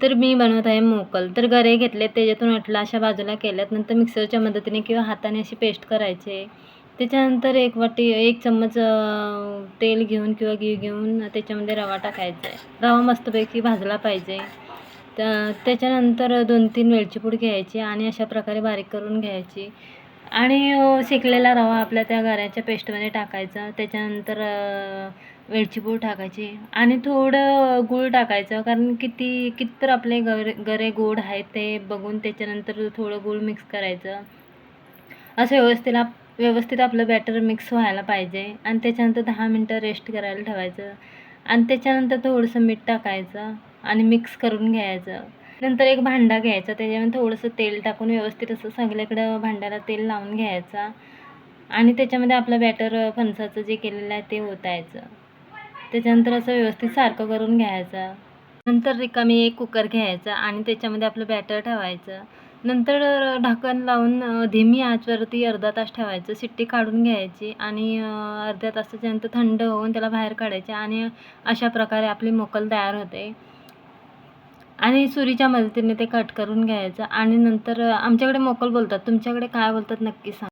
तर मी बनवत आहे मोकल. तर गरे घेतले, त्याच्यातून अटला अशा बाजूला केल्यात. नंतर मिक्सरच्या मदतीने किंवा हाताने अशी पेस्ट करायचे. त्याच्यानंतर 1 वाटी 1 चम्मच तेल घेऊन किंवा घी घेऊन त्याच्यामध्ये रवा टाकायचा आहे. रवा मस्तपैकी भाजला पाहिजे. त्याच्यानंतर 2-3 वेलची पूड घ्यायची आणि अशा प्रकारे बारीक करून घ्यायची आणि शेकलेला रवा आपल्या त्या गऱ्याच्या पेस्टमध्ये टाकायचा. त्याच्यानंतर वेलची पूड टाकायची आणि थोडं गूळ टाकायचं, कारण कितीतर आपले गरे गोड आहेत ते बघून त्याच्यानंतर थोडं गूळ मिक्स करायचं. असं व्यवस्थित आपलं बॅटर मिक्स व्हायला पाहिजे आणि त्याच्यानंतर 10 मिनटं रेस्ट करायला ठेवायचं आणि त्याच्यानंतर थोडंसं मीठ टाकायचं आणि मिक्स करून घ्यायचं. नंतर एक भांडा घ्यायचा, त्याच्यामध्ये थोडंसं तेल टाकून व्यवस्थित असं सगळीकडं भांड्याला तेल लावून घ्यायचा आणि त्याच्यामध्ये आपलं बॅटर फणसाचं जे केलेलं आहे ते ओतायचं. त्याच्यानंतर असं व्यवस्थित सारखं करून घ्यायचं. नंतर रिकामी एक कुकर घ्यायचा आणि त्याच्यामध्ये आपलं बॅटर ठेवायचं. नंतर ढाकण लावून धीमी आचवरती अर्धा तास ठेवायचं. शिट्टी काढून घ्यायची आणि अर्ध्या तासाच्या नंतर थंड होऊन त्याला बाहेर काढायचे आणि अशा प्रकारे आपली मोकल तयार होते. आणि सुरीच्या मदतीने ते कट करून घ्यायचं आणि नंतर आमच्याकडे मोकल बोलतात, तुमच्याकडे काय बोलतात नक्की सांगा.